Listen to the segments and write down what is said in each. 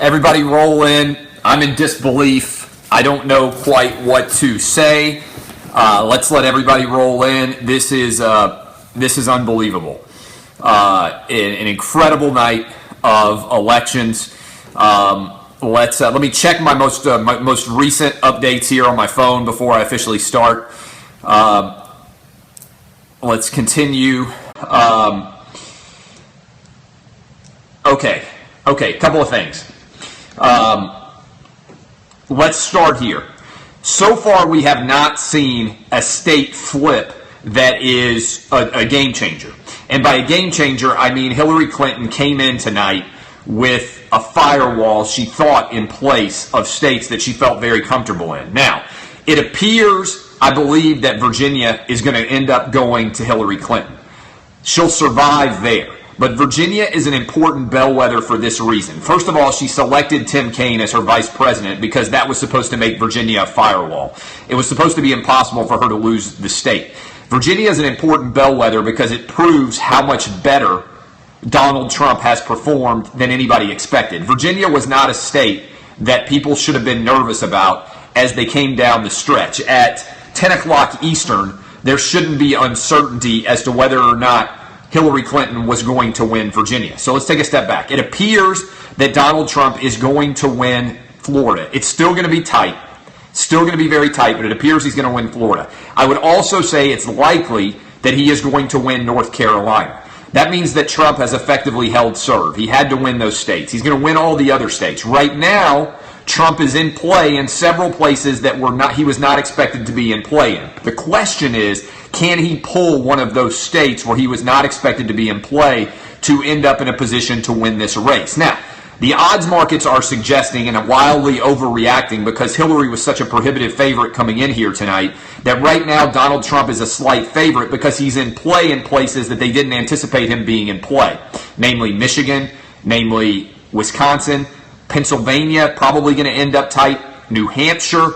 Everybody roll in. I'm in disbelief. I don't know quite what to say. Let's let everybody roll in. This is unbelievable. An incredible night of elections. Let me check my most recent updates here on my phone before I officially start. Let's continue. Okay. A couple of things. Let's start here. So far, we have not seen a state flip that is a game changer. And by a game changer, I mean Hillary Clinton came in tonight with a firewall she thought in place of states that she felt very comfortable in. Now, it appears, I believe, that Virginia is going to end up going to Hillary Clinton. She'll survive there. But Virginia is an important bellwether for this reason. First of all, she selected Tim Kaine as her vice president because that was supposed to make Virginia a firewall. It was supposed to be impossible for her to lose the state. Virginia is an important bellwether because it proves how much better Donald Trump has performed than anybody expected. Virginia was not a state that people should have been nervous about as they came down the stretch. At 10 o'clock Eastern, there shouldn't be uncertainty as to whether or not Hillary Clinton was going to win Virginia. So let's take a step back. It appears that Donald Trump is going to win Florida. It's still going to be tight. Still going to be very tight, but it appears he's going to win Florida. I would also say it's likely that he is going to win North Carolina. That means that Trump has effectively held serve. He had to win those states. He's going to win all the other states. Right now, Trump is in play in several places that he was not expected to be in play in. The question is, can he pull one of those states where he was not expected to be in play to end up in a position to win this race? Now, the odds markets are suggesting and wildly overreacting because Hillary was such a prohibitive favorite coming in here tonight that right now Donald Trump is a slight favorite because he's in play in places that they didn't anticipate him being in play, namely Michigan, namely Wisconsin, Pennsylvania, probably going to end up tight, New Hampshire.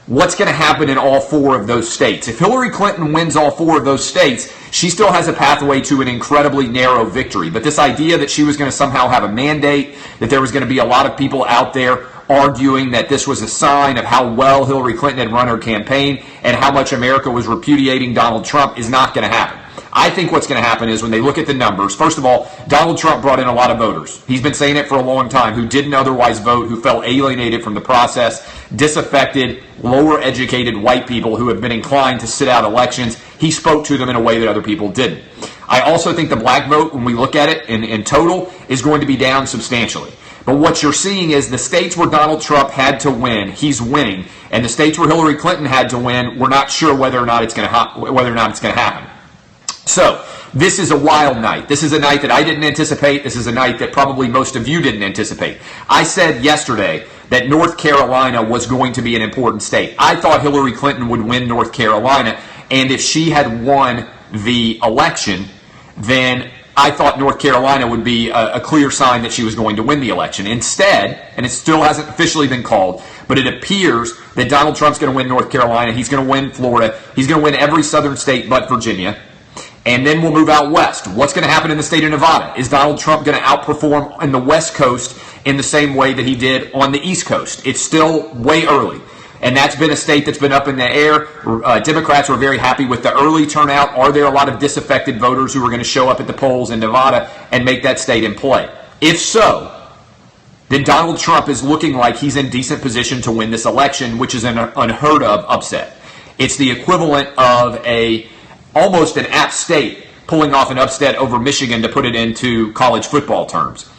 What's going to happen in all four of those states? If Hillary Clinton wins all four of those states, she still has a pathway to an incredibly narrow victory. But this idea that she was going to somehow have a mandate, that there was going to be a lot of people out there arguing that this was a sign of how well Hillary Clinton had run her campaign and how much America was repudiating Donald Trump is not going to happen. I think what's going to happen is when they look at the numbers, first of all, Donald Trump brought in a lot of voters. He's been saying it for a long time, who didn't otherwise vote, who felt alienated from the process, disaffected, lower educated white people who have been inclined to sit out elections. He spoke to them in a way that other people didn't. I also think the black vote, when we look at it in total, is going to be down substantially. But what you're seeing is the states where Donald Trump had to win, he's winning, and the states where Hillary Clinton had to win, we're not sure whether or not it's going to happen. So, this is a wild night. This is a night that I didn't anticipate. This is a night that probably most of you didn't anticipate. I said yesterday that North Carolina was going to be an important state. I thought Hillary Clinton would win North Carolina, and if she had won the election, then I thought North Carolina would be a clear sign that she was going to win the election. Instead, and it still hasn't officially been called, but it appears that Donald Trump's going to win North Carolina. He's going to win Florida. He's going to win every southern state but Virginia. And then we'll move out west. What's going to happen in the state of Nevada? Is Donald Trump going to outperform in the West Coast in the same way that he did on the East Coast? It's still way early. And that's been a state that's been up in the air. Democrats were very happy with the early turnout. Are there a lot of disaffected voters who are going to show up at the polls in Nevada and make that state in play? If so, then Donald Trump is looking like he's in decent position to win this election, which is an unheard of upset. It's the equivalent of almost an App State pulling off an upset over Michigan, to put it into college football terms.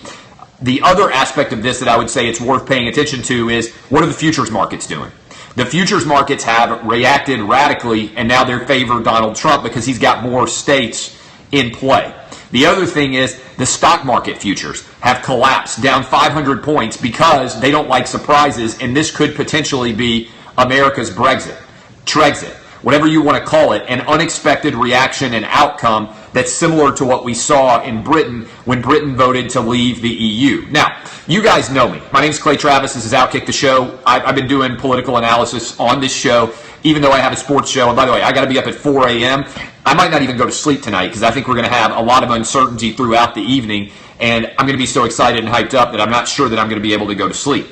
The other aspect of this that I would say it's worth paying attention to is, what are the futures markets doing? The futures markets have reacted radically, and now they favor Donald Trump because he's got more states in play. The other thing is the stock market futures have collapsed down 500 points because they don't like surprises, and this could potentially be America's Trexit, whatever you want to call it, an unexpected reaction and outcome that's similar to what we saw in Britain when Britain voted to leave the EU. Now, you guys know me. My name is Clay Travis. This is Outkick the Show. I've been doing political analysis on this show, even though I have a sports show. And by the way, I got to be up at 4 a.m. I might not even go to sleep tonight because I think we're going to have a lot of uncertainty throughout the evening. And I'm going to be so excited and hyped up that I'm not sure that I'm going to be able to go to sleep.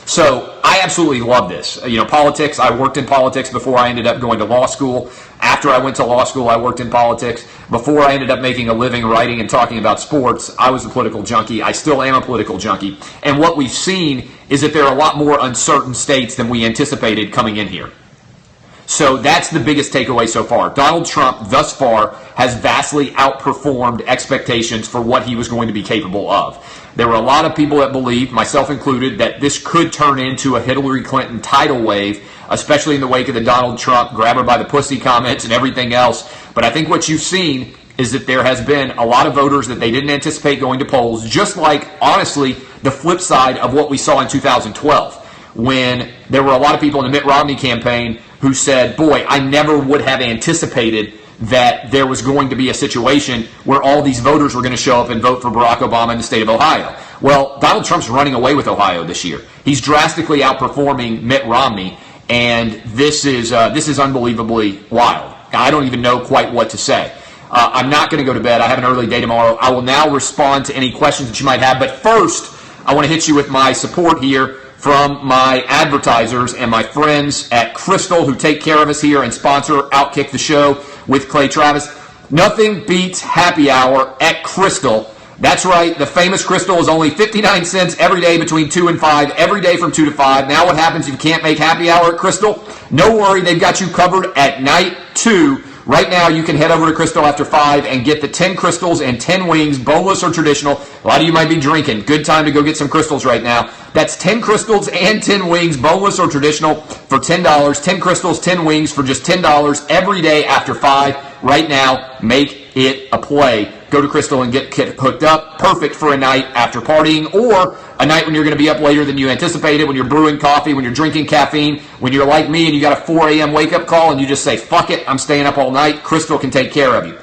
So I absolutely love this. Politics, I worked in politics before I ended up going to law school. After I went to law school, I worked in politics. Before I ended up making a living writing and talking about sports, I was a political junkie. I still am a political junkie. And what we've seen is that there are a lot more uncertain states than we anticipated coming in here. So that's the biggest takeaway so far. Donald Trump, thus far, has vastly outperformed expectations for what he was going to be capable of. There were a lot of people that believed, myself included, that this could turn into a Hillary Clinton tidal wave, especially in the wake of the Donald Trump grab her by the pussy comments and everything else. But I think what you've seen is that there has been a lot of voters that they didn't anticipate going to polls, just like, honestly, the flip side of what we saw in 2012, when there were a lot of people in the Mitt Romney campaign who said, boy, I never would have anticipated that there was going to be a situation where all these voters were going to show up and vote for Barack Obama in the state of Ohio. Well, Donald Trump's running away with Ohio this year. He's drastically outperforming Mitt Romney, and this is unbelievably wild. I don't even know quite what to say. I'm not going to go to bed. I have an early day tomorrow. I will now respond to any questions that you might have, but first, I want to hit you with my support here from my advertisers and my friends at Crystal who take care of us here and sponsor Outkick the Show with Clay Travis. Nothing beats happy hour at Crystal. That's right, the famous Crystal is only 59 cents every day between 2 and 5, every day from 2 to 5. Now what happens if you can't make happy hour at Crystal? No worry, they've got you covered at night too. Right now, you can head over to Crystal after 5 and get the 10 crystals and 10 wings, boneless or traditional. A lot of you might be drinking. Good time to go get some crystals right now. That's 10 crystals and 10 wings, boneless or traditional, for $10. 10 crystals, 10 wings for just $10 every day after 5. Right now, make it a play. Go to Crystal and get hooked up. Perfect for a night after partying or a night when you're going to be up later than you anticipated, when you're brewing coffee, when you're drinking caffeine, when you're like me and you got a 4 a.m. wake-up call and you just say, fuck it, I'm staying up all night. Crystal can take care of you.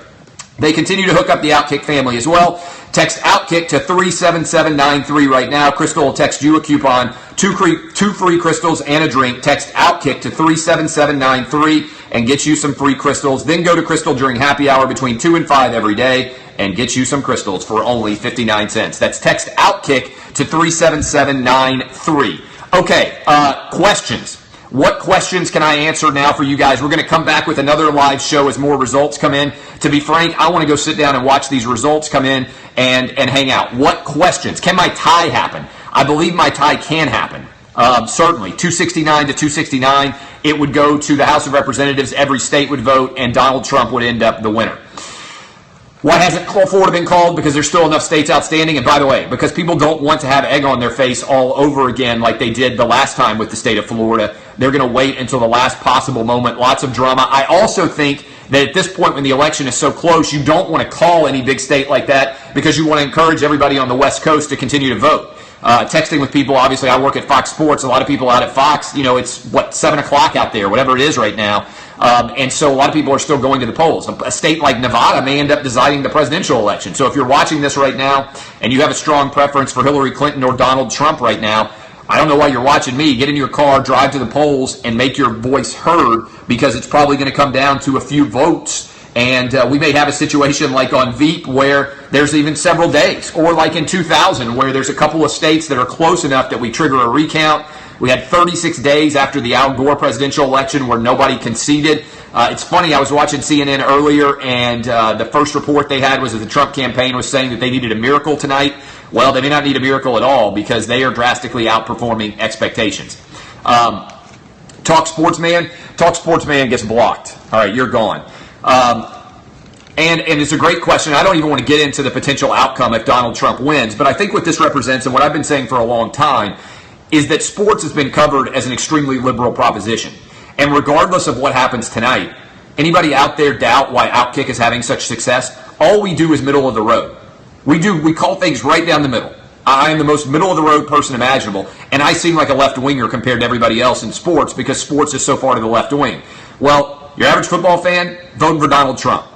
They continue to hook up the Outkick family as well. Text Outkick to 37793 right now. Crystal will text you a coupon, two free crystals and a drink. Text Outkick to 37793 and get you some free crystals. Then go to Crystal during happy hour between 2 and 5 every day and get you some crystals for only 59 cents. That's text Outkick to 37793. Okay, questions. What questions can I answer now for you guys? We're going to come back with another live show as more results come in. To be frank, I want to go sit down and watch these results come in and hang out. What questions? Can my tie happen? I believe my tie can happen. Certainly, 269 to 269. It would go to the House of Representatives. Every state would vote, and Donald Trump would end up the winner. Why hasn't Florida been called? Because there's still enough states outstanding. And by the way, because people don't want to have egg on their face all over again like they did the last time with the state of Florida, they're going to wait until the last possible moment. Lots of drama. I also think that at this point when the election is so close, you don't want to call any big state like that because you want to encourage everybody on the West Coast to continue to vote. Texting with people, obviously I work at Fox Sports. A lot of people out at Fox, it's 7 o'clock out there, whatever it is right now. And so a lot of people are still going to the polls. A state like Nevada may end up deciding the presidential election. So if you're watching this right now and you have a strong preference for Hillary Clinton or Donald Trump right now, I don't know why you're watching me. Get in your car, drive to the polls, and make your voice heard because it's probably going to come down to a few votes. And we may have a situation like on Veep where there's even several days, or like in 2000 where there's a couple of states that are close enough that we trigger a recount. We had 36 days after the Al Gore presidential election where nobody conceded. It's funny, I was watching CNN earlier, and the first report they had was that the Trump campaign was saying that they needed a miracle tonight. Well, they may not need a miracle at all because they are drastically outperforming expectations. Talk Sportsman gets blocked. All right, you're gone. And it's a great question. I don't even want to get into the potential outcome if Donald Trump wins, but I think what this represents and what I've been saying for a long time is that sports has been covered as an extremely liberal proposition. And regardless of what happens tonight, anybody out there doubt why Outkick is having such success? All we do is middle of the road. We call things right down the middle. I am the most middle of the road person imaginable, and I seem like a left winger compared to everybody else in sports because sports is so far to the left wing. Well, your average football fan, voting for Donald Trump.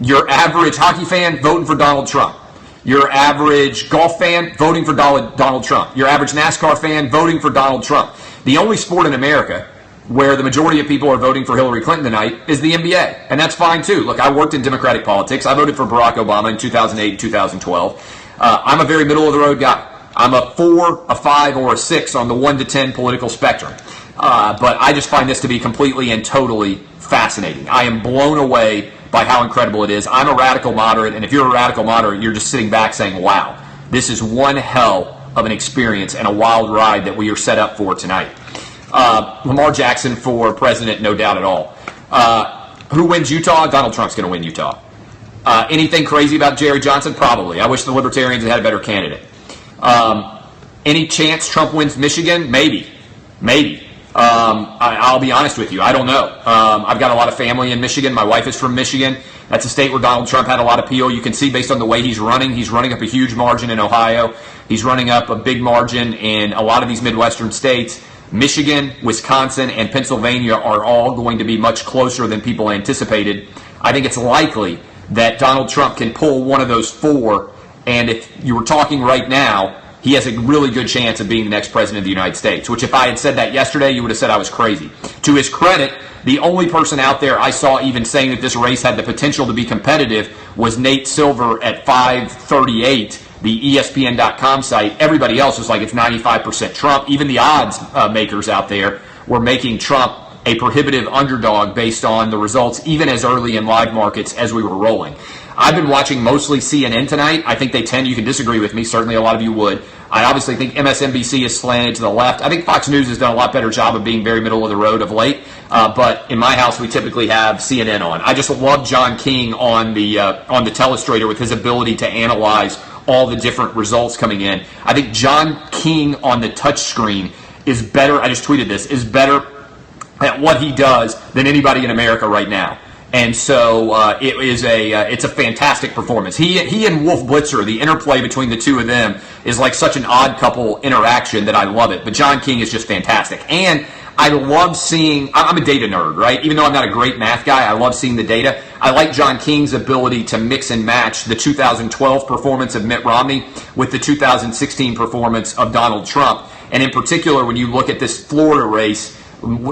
Your average hockey fan, voting for Donald Trump. Your average golf fan, voting for Donald Trump. Your average NASCAR fan, voting for Donald Trump. The only sport in America where the majority of people are voting for Hillary Clinton tonight is the NBA. And that's fine, too. Look, I worked in Democratic politics. I voted for Barack Obama in 2008 and 2012. I'm a very middle-of-the-road guy. I'm a 4, a 5, or a 6 on the 1 to 10 political spectrum. But I just find this to be completely and totally fascinating. I am blown away by how incredible it is. I'm a radical moderate, and if you're a radical moderate, you're just sitting back saying, wow, this is one hell of an experience and a wild ride that we are set up for tonight. Lamar Jackson for president, no doubt at all. Who wins Utah? Donald Trump's going to win Utah. Anything crazy about Jerry Johnson? Probably. I wish the Libertarians had a better candidate. Any chance Trump wins Michigan? Maybe. I'll be honest with you. I don't know. I've got a lot of family in Michigan. My wife is from Michigan. That's a state where Donald Trump had a lot of appeal. You can see based on the way he's running up a huge margin in Ohio. He's running up a big margin in a lot of these Midwestern states. Michigan, Wisconsin, and Pennsylvania are all going to be much closer than people anticipated. I think it's likely that Donald Trump can pull one of those 4, and if you were talking right now, he has a really good chance of being the next president of the United States, which if I had said that yesterday, you would have said I was crazy. To his credit, the only person out there I saw even saying that this race had the potential to be competitive was Nate Silver at 538, the ESPN.com site. Everybody else was like, it's 95% Trump. Even the odds makers out there were making Trump a prohibitive underdog based on the results, even as early in live markets as we were rolling. I've been watching mostly CNN tonight. I think they tend, you can disagree with me, certainly a lot of you would. I obviously think MSNBC is slanted to the left. I think Fox News has done a lot better job of being very middle of the road of late. But in my house, we typically have CNN on. I just love John King on the telestrator with his ability to analyze all the different results coming in. I think John King on the touchscreen is better, I just tweeted this, is better at what he does than anybody in America right now. And so it's a fantastic performance. He and Wolf Blitzer, the interplay between the two of them is like such an odd couple interaction that I love it. But John King is just fantastic. And I love seeing, I'm a data nerd, right? Even though I'm not a great math guy, I love seeing the data. I like John King's ability to mix and match the 2012 performance of Mitt Romney with the 2016 performance of Donald Trump. And in particular, when you look at this Florida race,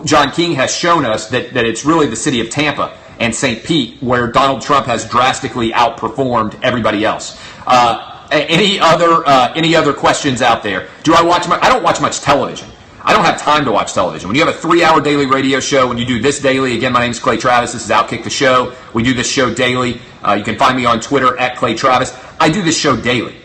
John King has shown us that it's really the city of Tampa and St. Pete where Donald Trump has drastically outperformed everybody else. Any other questions out there? I don't watch much television. I don't have time to watch television. When you have a 3-hour daily radio show, when you do this daily, again, my name is Clay Travis. This is Outkick the Show. We do this show daily. You can find me on Twitter at Clay Travis. I do this show daily.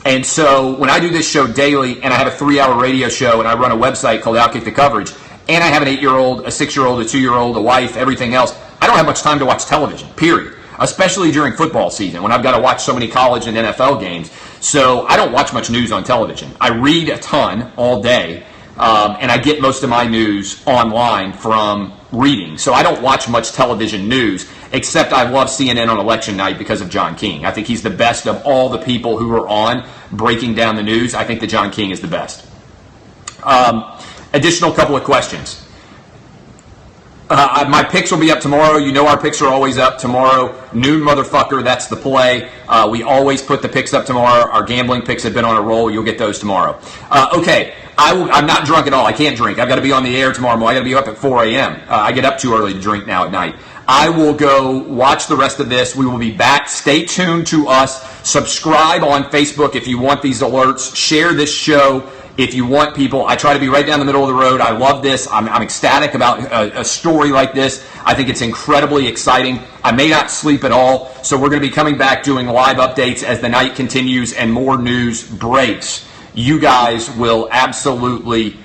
And so when I do this show daily and I have a 3-hour radio show and I run a website called Outkick the Coverage, and I have an 8-year-old, a 6-year-old, a 2-year-old, a wife, everything else, I don't have much time to watch television, period. Especially during football season when I've got to watch so many college and NFL games. So I don't watch much news on television. I read a ton all day, and I get most of my news online from reading. So I don't watch much television news, except I love CNN on election night because of John King. I think he's the best of all the people who are on breaking down the news. I think that John King is the best. Additional couple of questions. My picks will be up tomorrow. You know our picks are always up tomorrow. Noon, motherfucker, that's the play. We always put the picks up tomorrow. Our gambling picks have been on a roll. You'll get those tomorrow. Okay, I'm not drunk at all. I can't drink. I've got to be on the air tomorrow morning. I've got to be up at 4 a.m. I get up too early to drink now at night. I will go watch the rest of this. We will be back. Stay tuned to us. Subscribe on Facebook if you want these alerts. Share this show if you want people. I try to be right down the middle of the road. I love this. I'm ecstatic about a story like this. I think it's incredibly exciting. I may not sleep at all, so we're going to be coming back doing live updates as the night continues and more news breaks. You guys will absolutely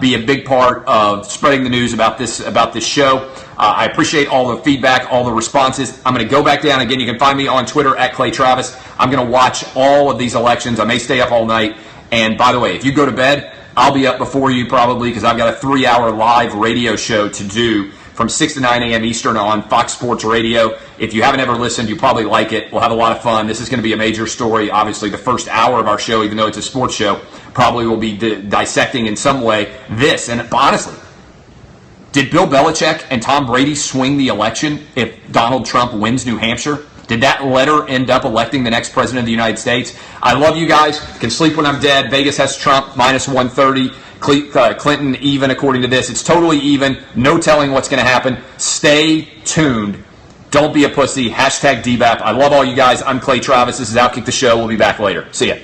be a big part of spreading the news about this show. I appreciate all the feedback, all the responses. I'm going to go back down again. You can find me on Twitter at Clay Travis. I'm going to watch all of these elections. I may stay up all night. And by the way, if you go to bed, I'll be up before you probably because I've got a 3-hour live radio show to do from 6 to 9 a.m. Eastern on Fox Sports Radio. If you haven't ever listened, you probably like it. We'll have a lot of fun. This is going to be a major story. Obviously, the first hour of our show, even though it's a sports show, probably will be dissecting in some way this. And honestly, did Bill Belichick and Tom Brady swing the election if Donald Trump wins New Hampshire? Did that letter end up electing the next president of the United States? I love you guys. Can sleep when I'm dead. Vegas has Trump minus 130. Clinton even according to this. It's totally even. No telling what's going to happen. Stay tuned. Don't be a pussy. Hashtag DBAP. I love all you guys. I'm Clay Travis. This is Outkick the Show. We'll be back later. See ya.